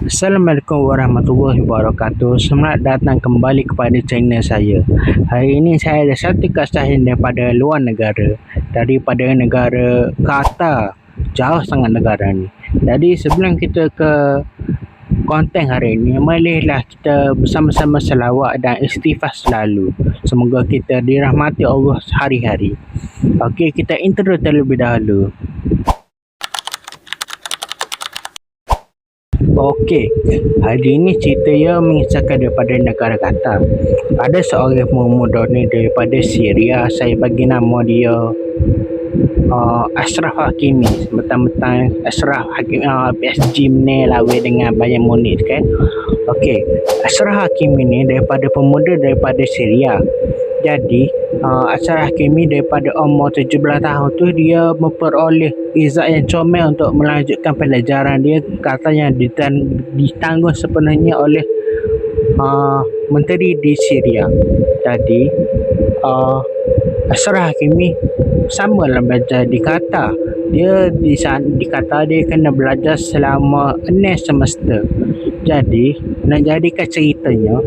Assalamualaikum warahmatullahi wabarakatuh. Selamat datang kembali kepada channel saya. Hari ini saya ada satu kesahihan daripada luar negara, daripada negara Qatar. Jauh sangat negara ni. Jadi sebelum kita ke konten hari ini, marilah kita bersama-sama selawat dan istighfar selalu. Semoga kita dirahmati Allah hari-hari. Okey, kita intro terlebih dahulu. Okey, hari ini cerita ia mengisahkan daripada negara Qatar. Ada seorang pemuda ni daripada Syria. Saya bagi nama dia Ashraf Hakimi. Betul-betul Ashraf Hakimi, PSG ni lawan dengan Bayern Munich kan. Okey, Ashraf Hakimi ni daripada pemuda daripada Syria. Jadi Ashraf Hakimi daripada umur 17 tahun tu dia memperoleh visa yang comel untuk melanjutkan pelajaran dia, katanya ditanggung sepenuhnya oleh menteri di Syria. Jadi Ashraf Hakimi sama lah belajar di Qatar. Dia di Qatar dia kena belajar selama 6 semester. Jadi nak jadikan ceritanya,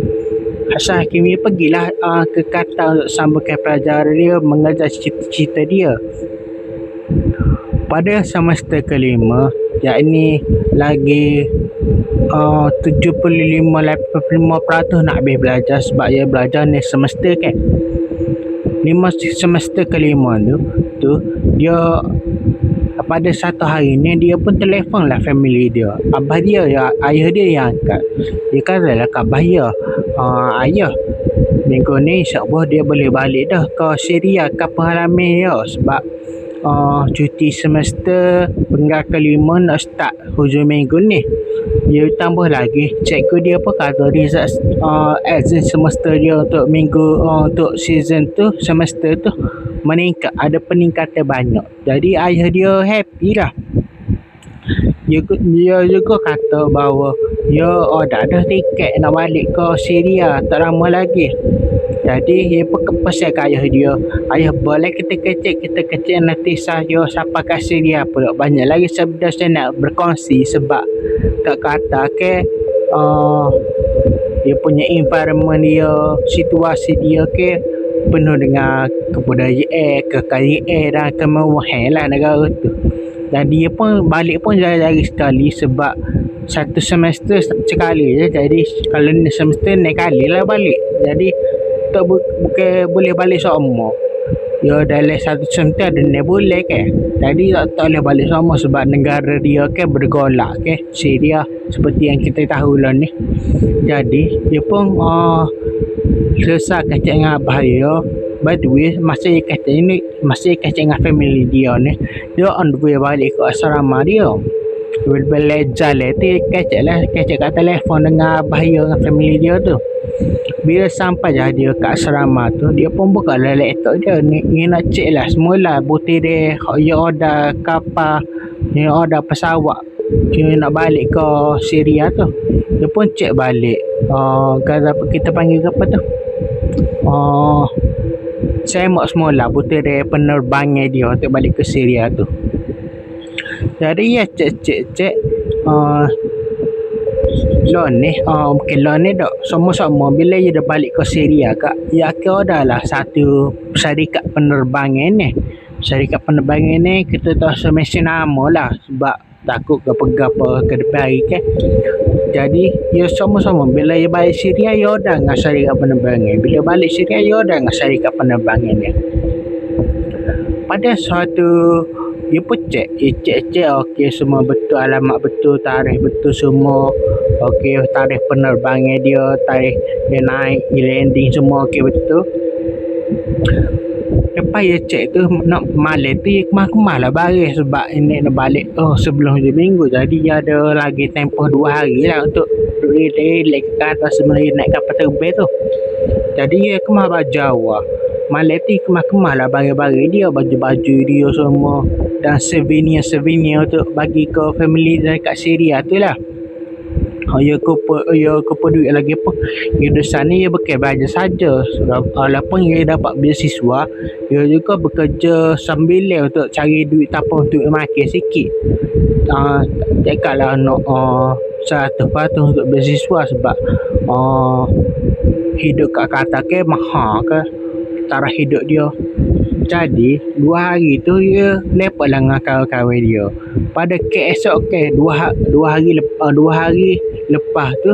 Ashraf Hakimi pergilah ke Qatar untuk sambungkan pelajaran dia, mengajar cita-cita dia. Pada semester kelima, yakni lagi 75-85% nak habis belajar sebab dia belajar ni semester kan. 5 semester kelima tu dia pada satu hari ni dia pun telefon lah family dia. Abah dia, ayah dia yang angkat. Dia kata lah kat abah dia, ayah, minggu ni insyaAllah dia boleh balik dah ke Syria, ke pengalaman dia sebab cuti semester penggal kelima nak start hujung minggu ni. Dia tambah lagi, cikgu dia pun kata result exam semester dia untuk minggu untuk season tu, semester tu meningkat, ada peningkatan banyak. Jadi ayah dia happy lah. Dia juga kata bahawa dia dah tiket nak balik ke Syria tak lama lagi. Jadi dia pesan ke ayah dia, ayah boleh kita kecil nanti saya sampai ke Syria pula. Banyak lagi sebenarnya saya nak berkongsi sebab kat Qatar ke dia punya environment dia, situasi dia ke penuh dengan kebudayaan, kekayaan dan kemewahan lah negara tu. Dan dia pun balik pun jarang-jarang sekali sebab satu semester sekali je. Jadi kalau ni semester 6 kali lah balik. Jadi tak bukan boleh balik semua. Ya dalam satu semester ada 6 bulan kan. Jadi tak boleh balik semua sebab negara dia kan bergolak kan, Syria seperti yang kita tahu lah ni. Jadi dia pun selesai kacau dengan abah dia. By the way, masih kacau dengan family dia ni, dia on the way balik ke asrama dia. Belajar lah tu kacau kat telefon dengan abah dia, dengan family dia tu. Bila sampai je dia kat asrama tu, dia pun buka lah laptop dia ni nak cek lah semula butir dia order kapal, dia order pesawat dia nak balik ke Syria tu. Dia pun cek balik kita panggil apa tu, semak semula butir dia penerbangan dia untuk balik ke Syria tu. Jadi ya cek loan ni loan ni dah sama-sama bila dia dah balik ke Syria kak, ya dah lah satu syarikat penerbangan ni. Syarikat penerbangan ni kita tak usah mention nama lah sebab takut apa ke depan hari kan. Jadi ya sama-sama bila dia balik Syria ya dah dengan syarikat penerbangan, bila balik Syria ya dah dengan syarikat penerbangan ni. Pada suatu dia pun cek okey semua betul, alamat betul, tarikh betul semua. Okey, tarikh penerbangan dia, tarikh dia naik, dia landing semua okey betul. Lepas dia cek tu nak malam tu dia kemah-kemah lah baris sebab ini nak balik sebelum je minggu. Jadi dia ada lagi tempoh 2 hari lah untuk relax ke atas sebelum dia naik kapal terbang tu. Jadi dia kemah bajau malam tu kemah-kemah lah bagi dia baju-baju dia semua dan souvenir untuk bagi ke family dekat Syria tu lah. Ya kupa duit lagi apa. Dia di sana dia bukan belajar saja. Walaupun dia dapat beasiswa, dia juga bekerja sambil untuk cari duit tapau untuk makan sikit. Cakap lah nak 100% untuk beasiswa sebab uh, hidup kat Qatar ke mahal ke taraf hidup dia. Jadi 2 hari tu dia lepak lah dengan kawan-kawan dia. Pada esok ke 2 hari lepas tu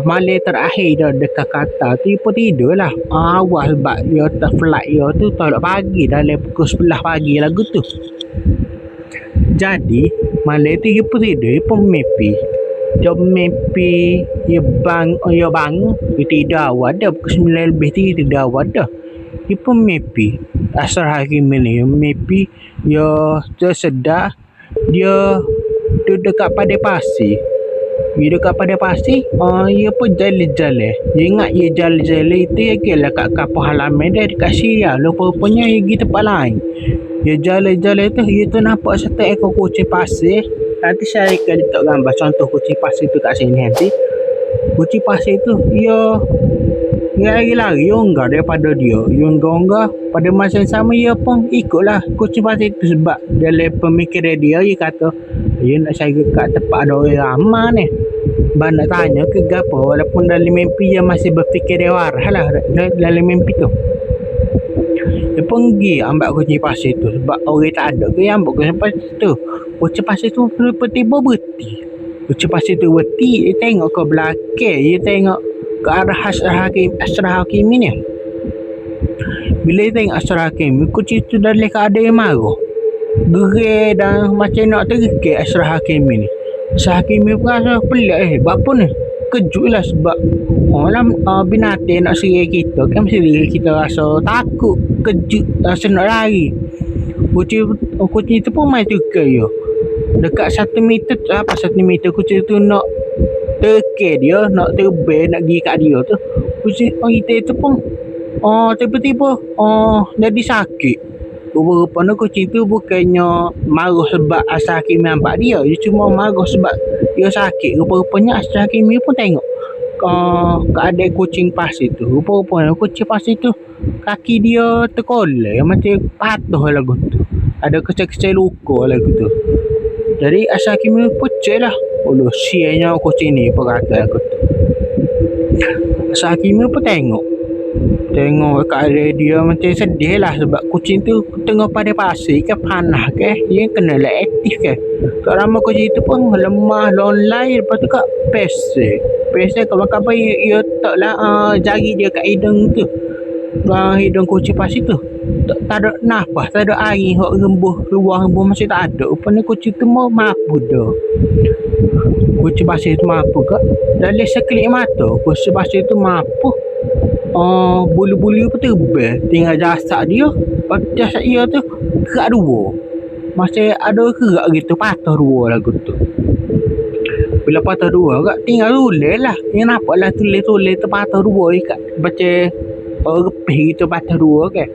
malam terakhir dia dekat Qatar tu dia pun tidur lah awal sebab dia flight dia tu tolak pagi dalam pukul 11 pagi lagu tu. Jadi malam tu dia pun tidur, dia pun mimpi dia bangun dia tidur awal dah pukul 9 lebih tu dia tidur awal dah. Dia pun mimpi Ashraf Hakimi ni mimpi dia tersedar dia duduk kat padang pasir. Dia dekat pada pasir, dia pun jalan-jalan. Dia ingat dia jalan-jalan itu dia kira kat kapal halaman dia dekat Syria. Rupanya dia pergi tempat lain. Dia jalan-jalan tu, dia tu nampak satu ekor kucing pasir. Nanti saya akan letak gambar contoh kucing pasir tu kat sini nanti. Kucing pasir tu, dia lari-lari, unggah daripada dia. Dia unggah-unggah. Pada masa yang sama, dia pun ikutlah kucing pasir tu sebab dalam pemikiran dia kata, dia nak cari kat tempat ada orang ramai ni. Abang nak tanya ke apa, walaupun dalam mimpi dia masih berfikir dia waras lah dalam mimpi tu. Dia pun pergi ambil kucing pasir tu sebab orang tak ada ke yang ambil kucing pasir tu. Kucing pasir tu tiba-tiba berhenti. Kucing pasir tu berhenti, dia tengok ke belakang, dia tengok ke arah Ashraf Hakimi ni. Bila dia tengok Ashraf Hakimi, kucing tu dalam keadaan yang marah, gerai dan macam nak terikir Ashraf Hakimi ni. Ashraf Hakimi pun rasa pelik buat apa ni? Kejut lah sebab binatang nak serang kita kan mesti kita rasa takut, kejut, rasa nak lari. Kucing tu pun main tukar dia. Dekat 1 meter, apa 1 meter kucing tu nak terikir dia, nak terbang, nak pergi kat dia tu. Kucing kita tu pun tiba-tiba jadi sakit. Rupa-rupanya kucing tu bukannya marah sebab Ashraf Hakimi nampak dia cuma marah sebab dia sakit. Rupa-rupanya Ashraf Hakimi pun tengok keadaan kucing pasir tu. Rupa-rupanya kucing pasir tu kaki dia terkolek macam patah lagu tu, ada kecil-kecil luka lagu tu. Jadi Ashraf Hakimi pucuk lah, sianya kucing ni perkata lagu tu. Ashraf Hakimi pun tengok keadaan dia macam sedih lah sebab kucing tu tengah pada pasir ke panah ke, dia kena lah aktif ke. Kak ramai kucing tu pun lemah, lonely. Lepas tu kak pesek kawan-kawan dia tak lah jari dia kat hidung tu, hidung kucing pasir tu tak ada nafas, tak ada air hok ruang hembus masih tak ada. Rupanya kucing tu mau mampu dah. Kucing pasir tu mampu kak dalam sekelip mata kucing pasir tu mampu. Bulu-bulu pun terbang, tinggal jasad dia. Jasad dia tu kerak 2, masih ada kerak gitu, patah 2 lagu tu. Bila patah 2 kak tinggal tulis lah, yang nampak lah tulis tu patah 2 ikat macam repih gitu, patah 2 kan.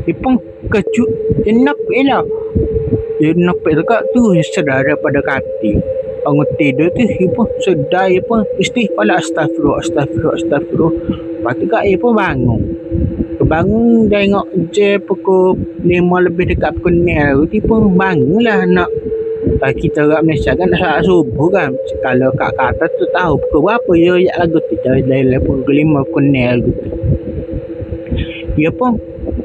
Dia pun kejut, dia napik lah. Dia napik tu kak tu sedar daripada kaki. Bangun tidur tu dia pun sedar, dia pun istighfar lah, astagfirullah. Lepas tu kak dia pun bangun tengok je pukul 5 lebih dekat pukul 6 dia pun bangun lah nak kita orang Malaysia kan nak salat subuh kan. Kalau kat kata tu tahu pukul berapa dia lagu tu, dalam pukul 5 pukul 6 lagu tu. Dia pun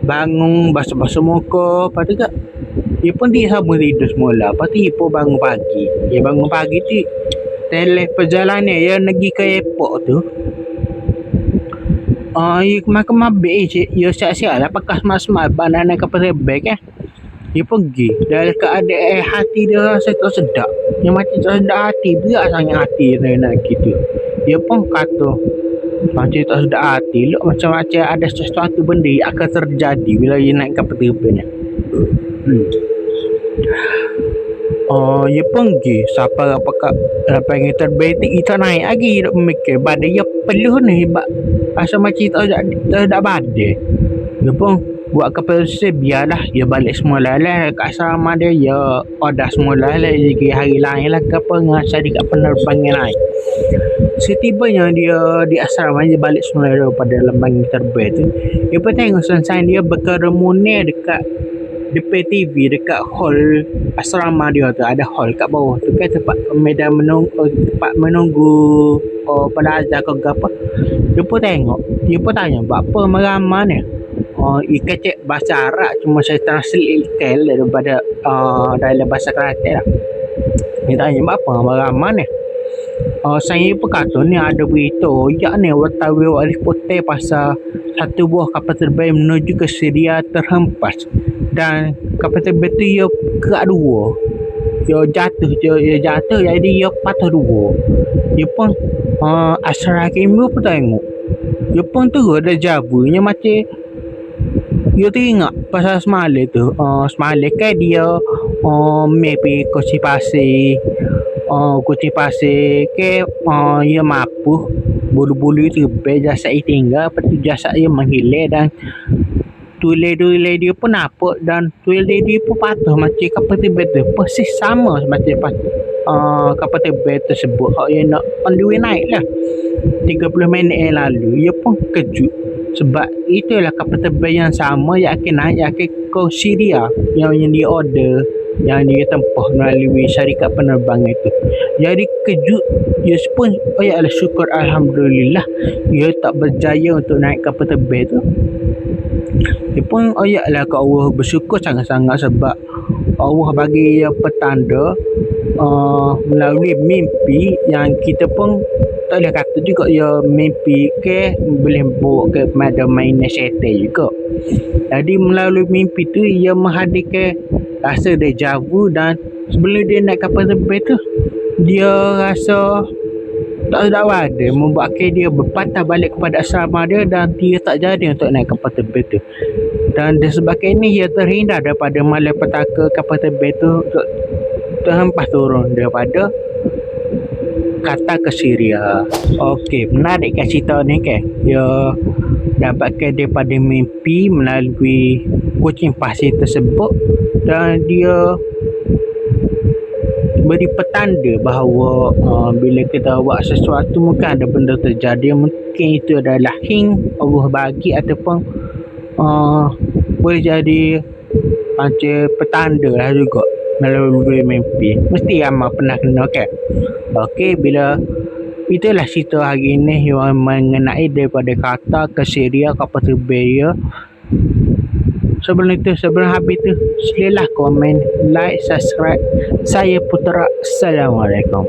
bangun basuh-basuh muka. Lepas tu kak dia pun sambung tidur semula. Lepas tu dia pun bangun pagi. Dia bangun pagi tu dalam perjalanan dia pergi ke airport tu, dia kemabik dia siap-siap lah pakai smart banana kapal terbang kan. Dia pergi dalam keadaan hati dia rasa tak sedap. Dia macam tak sedap hati, berat sangat hati dia nak gitu. Dia pun kata macam tak sedap hati, macam ada sesuatu benda yang akan terjadi bila dia naik kapal terbang ni. Dia pergi sampai pengen terbang kita naik lagi. Dia memikir badan dia peluh ni asal macam tak ada badan. Dia pun buat kapal tersebut, biarlah dia balik semula lah kat asrama dia. Dia order semula lah lagi hari lain lah ke apa ngasah dekat penerbangan lain. Setibanya dia di asrama, dia balik semula daripada lembang terbang tu. Dia pun tengok sunshine dia berkerumunan dekat depan TV dekat hall asrama dia tu, ada hall kat bawah tu kan, tempat medan menunggu, tempat menunggu pada azan ke apa. Dia pun tengok, dia pun tanya buat apa meramah ni. Ikan cek bahasa Arab, cuma saya translate ikan daripada dalam bahasa Kelantan lah. Dia tanya buat apa meramah ni. Saya pun kata ni ada berita ya ni wartawan wali putih pasal satu buah kapal terbang menuju ke Syria terhempas dan kapal terbang tu ia kerak dua, ia jatuh jadi ia patah dua. Dia pun asal hakim pun tengok, dia pun tu ada jawabannya macam dia teringat pasal semalam tu. Semalam kan dia maybe kucing pasir ke ia mampu bulu-bulu itu jasad ia tinggal, lepas tu jasad ia menghilang dan tulis-tulis dia pun nampak dan tulis dia pun patah macam kapal terbang tu persis sama macam kapal terbang tersebut hak ia nak on the way naik lah 30 minit yang lalu. Ia pun kejut sebab itulah kapal terbang yang sama yang akan naik, yang akan ke Syria, yang dia order, yang dia tempah melalui syarikat penerbangan itu. Jadi kejut dia pun ayalah syukur alhamdulillah dia tak berjaya untuk naik kapal terbang tu. Dia pun ayalah ke Allah bersyukur sangat-sangat sebab Allah bagi dia petanda melalui mimpi yang kita pun tak boleh kata juga dia mimpi ke boleh bawa ke pada mainan syaitan juga. Jadi melalui mimpi tu ia menghadirkan rasa deja vu dan sebelum dia naik kapal terbang tu dia rasa tak sedap ada membuatkan dia berpatah balik kepada asrama dia dan dia tak jadi untuk naik kapal terbang tu. Dan disebabkan ini ia terhindar daripada malapetaka kapal terbang tu terhempas turun daripada kata ke Syria. Okey, menarik kan cerita ni kan. Dia dapatkan daripada mimpi melalui kucing pasir tersebut dan dia beri petanda bahawa bila kita buat sesuatu mungkin ada benda terjadi, mungkin itu adalah hing Allah bagi ataupun boleh jadi macam petanda lah juga melalui mimpi. Mesti ramai pernah kena kan. Okey, bila itulah cerita hari ini yang mengenai daripada kata ke Syria kapal terbang. Sebelum habis tu silalah komen, like, subscribe. Saya Putra. Assalamualaikum.